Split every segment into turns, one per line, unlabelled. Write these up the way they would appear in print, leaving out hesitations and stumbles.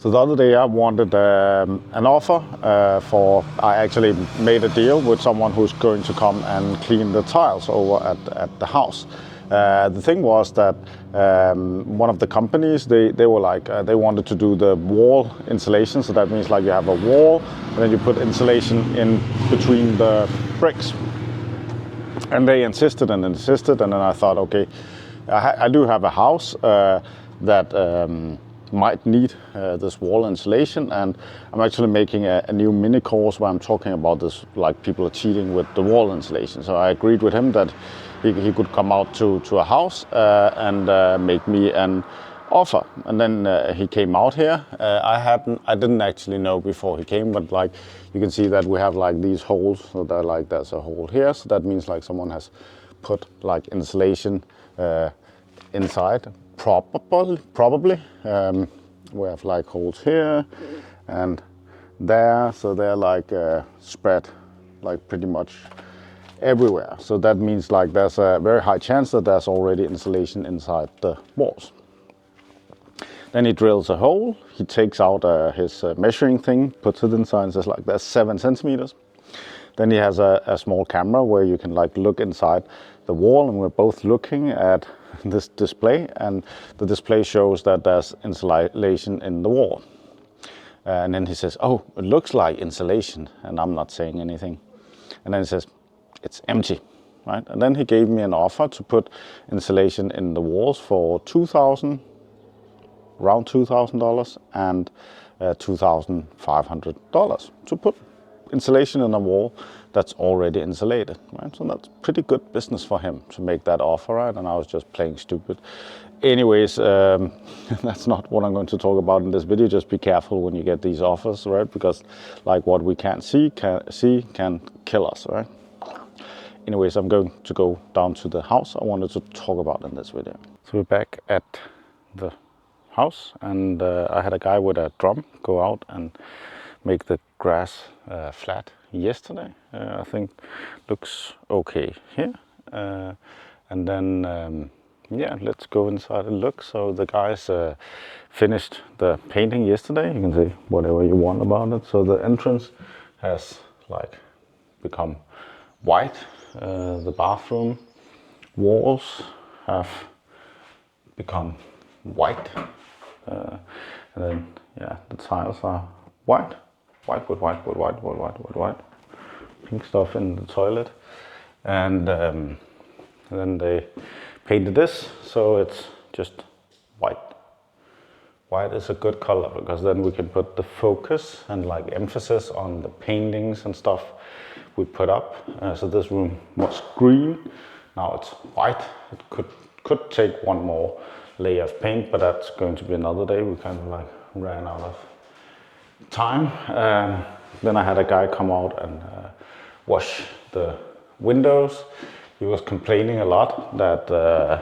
So the other day I wanted an offer I actually made a deal with someone who's going to come and clean the tiles over at the house. The thing was that one of the companies, they were like, they wanted to do the wall insulation. So that means like you have a wall and then you put insulation in between the bricks. And they insisted and insisted, and then I thought, okay, I do have a house that might need this wall insulation, and I'm actually making a new mini course where I'm talking about this, like people are cheating with the wall insulation. So I agreed with him that he could come out to a house and make me an offer. And then he came out here. I didn't actually know before he came, but like you can see that we have like these holes. So that like there's a hole here. So that means like someone has put like insulation inside. Probably. We have like holes here and there, so they're like spread like pretty much everywhere. So that means like there's a very high chance that there's already insulation inside the walls. Then he drills a hole, he takes out his measuring thing, puts it inside and says like that's 7 centimeters. Then he has a small camera where you can like look inside the wall, and we're both looking at this display, and the display shows that there's insulation in the wall. And then he says, oh, it looks like insulation, and I'm not saying anything. And then he says, it's empty, right? And then he gave me an offer to put insulation in the walls for around $2,000 and $2,500 to put insulation in a wall that's already insulated, right? So that's pretty good business for him to make that offer, right? And I was just playing stupid. Anyways, that's not what I'm going to talk about in this video. Just be careful when you get these offers, right? Because like what we can't see can kill us, right? Anyways, I'm going to go down to the house I wanted to talk about in this video. So we're back at the house, and I had a guy with a drum go out and make the grass flat yesterday. I think looks okay here. And then yeah, let's go inside and look. So the guys finished the painting yesterday. You can say whatever you want about it. So the entrance has like become white. The bathroom walls have become white. And then yeah, the tiles are white. White. Pink stuff in the toilet. And then they painted this, so it's just white. White is a good color because then we can put the focus and like emphasis on the paintings and stuff we put up. So this room was green, now it's white. It could take one more layer of paint, but that's going to be another day. We kind of like ran out of time. Then I had a guy come out and wash the windows. He was complaining a lot that the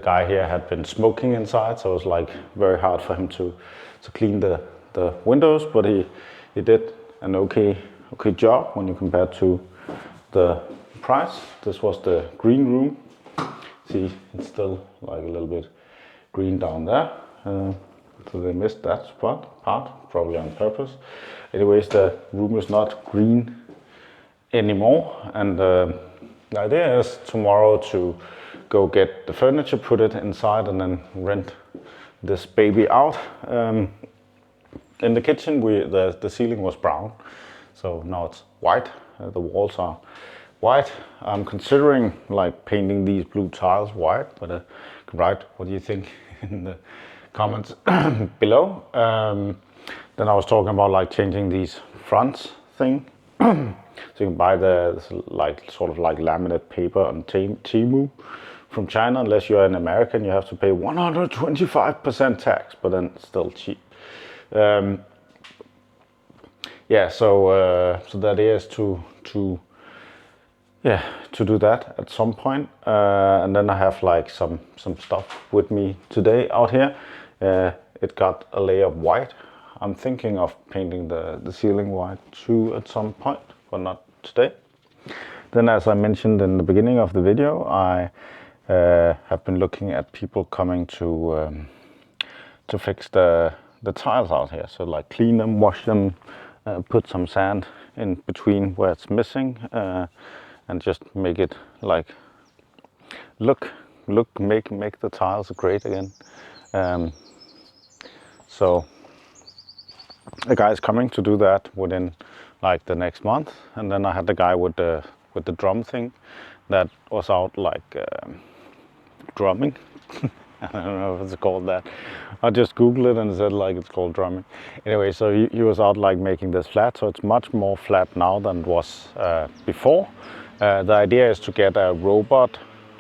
guy here had been smoking inside, so it was like very hard for him to clean the windows, but he did an okay job when you compare to the price. This was the green room. See, it's still like a little bit green down there. So they missed that part, probably on purpose. Anyways, the room is not green anymore, and the idea is tomorrow to go get the furniture, put it inside, and then rent this baby out. In the kitchen, the ceiling was brown, so now it's white. The walls are white. I'm considering like painting these blue tiles white, but write what do you think in the comments below. Then I was talking about like changing these fronts thing. So you can buy the like sort of like laminate paper on Temu from China. Unless you're an American, you have to pay 125% tax, but then it's still cheap. Yeah, so the idea is to do that at some point. And then I have like some stuff with me today out here. It got a layer of white. I'm thinking of painting the ceiling white too at some point, but not today. Then, as I mentioned in the beginning of the video, I have been looking at people coming to fix the the tiles out here. So like clean them, wash them, put some sand in between where it's missing, and just make it like make the tiles great again. So the guy is coming to do that within like the next month, and then I had the guy with the drum thing that was out like drumming. I don't know if it's called that. I just googled it and it said like it's called drumming. Anyway, so he was out like making this flat, so it's much more flat now than it was before. The idea is to get a robot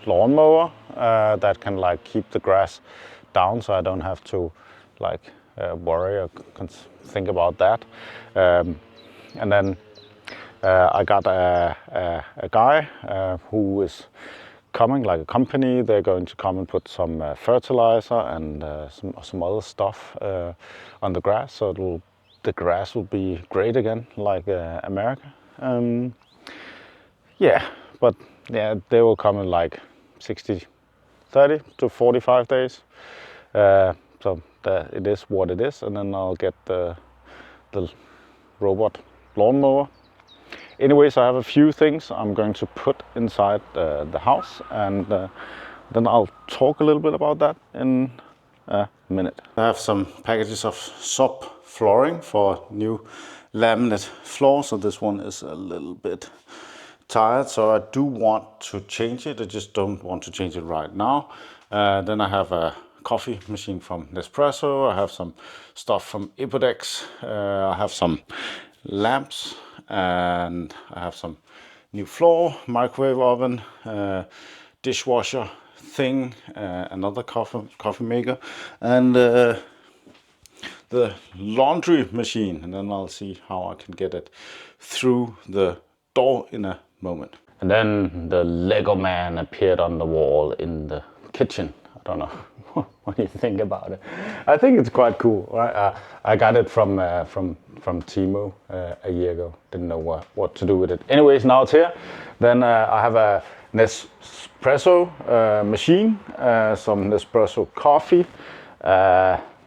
lawnmower that can like keep the grass down, so I don't have to like worry or think about that. And then I got a guy who is coming, like a company. They're going to come and put some fertilizer and some other stuff on the grass, so the grass will be great again, like America. Yeah, but yeah, they will come in like 30 to 45 days. So it is what it is, and then I'll get the robot lawnmower. Anyways, I have a few things I'm going to put inside the house, and then I'll talk a little bit about that in a minute. I have some packages of sub flooring for new laminate floor, so this one is a little bit tired, so I do want to change it. I just don't want to change it right now. Then I have a coffee machine from Nespresso. I have some stuff from Ipodex. I have some lamps, and I have some new floor, microwave oven, dishwasher thing, another coffee maker, and the laundry machine. And then I'll see how I can get it through the door in a moment. And then the Lego man appeared on the wall in the kitchen. I don't know. What do you think about it? I think it's quite cool. Right? I got it from Timo a year ago. Didn't know what to do with it. Anyways, now it's here. Then I have a Nespresso machine, some Nespresso coffee,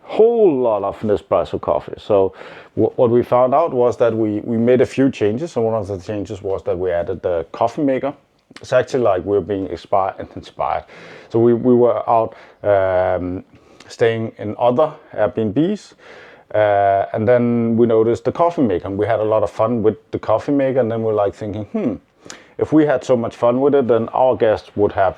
whole lot of Nespresso coffee. So what we found out was that we made a few changes. And one of the changes was that we added the coffee maker. It's actually like we're being inspired. So we were out staying in other Airbnbs, and then we noticed the coffee maker, and we had a lot of fun with the coffee maker. And then we're like thinking, if we had so much fun with it, then our guests would have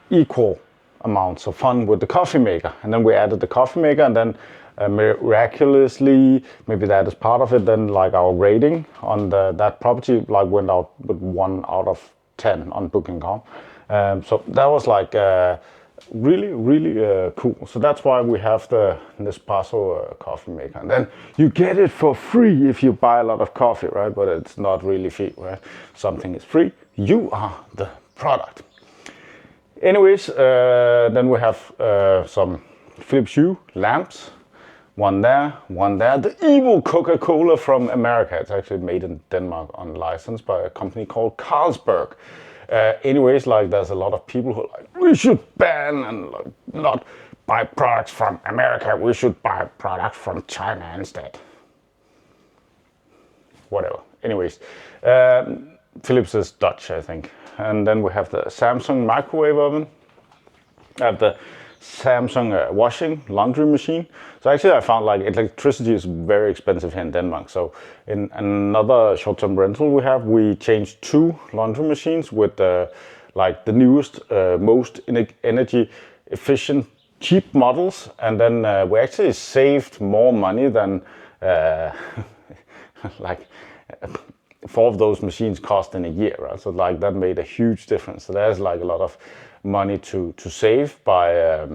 equal amounts of fun with the coffee maker. And then we added the coffee maker, and then miraculously, maybe that is part of it, then like our rating on that property like went out with 1 out of 10 on Booking.com. So that was like really cool. So that's why we have the Nespresso coffee maker. And then you get it for free if you buy a lot of coffee, right? But it's not really free, right? Something is free, you are the product. Anyways, then we have some Philips Hue lamps. One there. The evil Coca-Cola from America. It's actually made in Denmark on license by a company called Carlsberg. Anyways, like there's a lot of people who are like, we should ban and like, not buy products from America. We should buy products from China instead. Whatever. Anyways, Philips is Dutch, I think. And then we have the Samsung microwave oven. I have the Samsung washing laundry machine. So actually I found like electricity is very expensive here in Denmark. So in another short-term rental we changed 2 laundry machines with like the newest, most energy efficient, cheap models. And then we actually saved more money than like 4 of those machines cost in a year, right? So like that made a huge difference. So there's like a lot of money to save by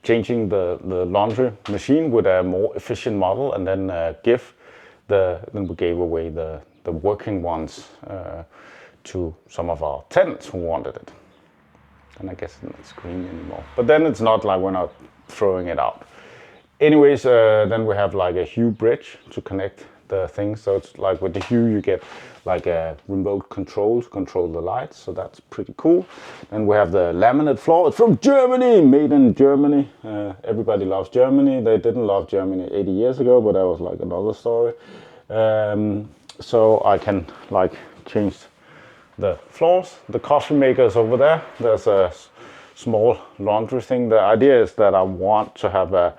changing the laundry machine with a more efficient model, and then then we gave away the working ones to some of our tenants who wanted it. And I guess it's not green anymore. But then it's not like we're not throwing it out. Anyways, then we have like a Hue bridge to connect the things. So it's like with the Hue you get like a remote control to control the lights, so that's pretty cool. And we have the laminate floor. It's from Germany, made in Germany. Everybody loves Germany. They didn't love Germany 80 years ago, but that was like another story. So I can like change the floors. The coffee maker is over there. There's a small laundry thing. The idea is that I want to have a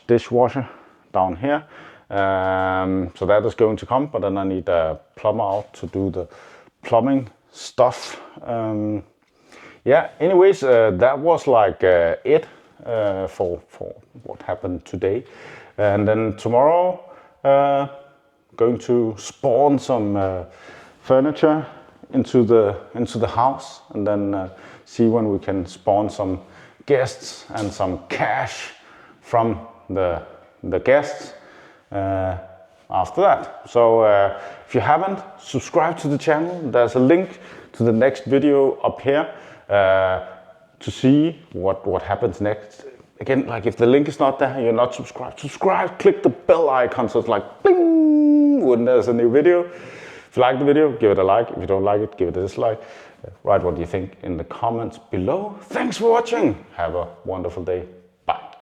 dishwasher down here. So that is going to come, but then I need a plumber out to do the plumbing stuff. Yeah, anyways, that was like it for what happened today. And then tomorrow, going to spawn some furniture into the house, and then see when we can spawn some guests and some cash from the guests after that. So if you haven't subscribed to the channel, there's a link to the next video up here to see what happens next. Again, like if the link is not there, you're not subscribed, click the bell icon so it's like bing when there's a new video. If you like the video, give it a like. If you don't like it, give it a dislike. Write what you think in the comments below. Thanks for watching. Have a wonderful day.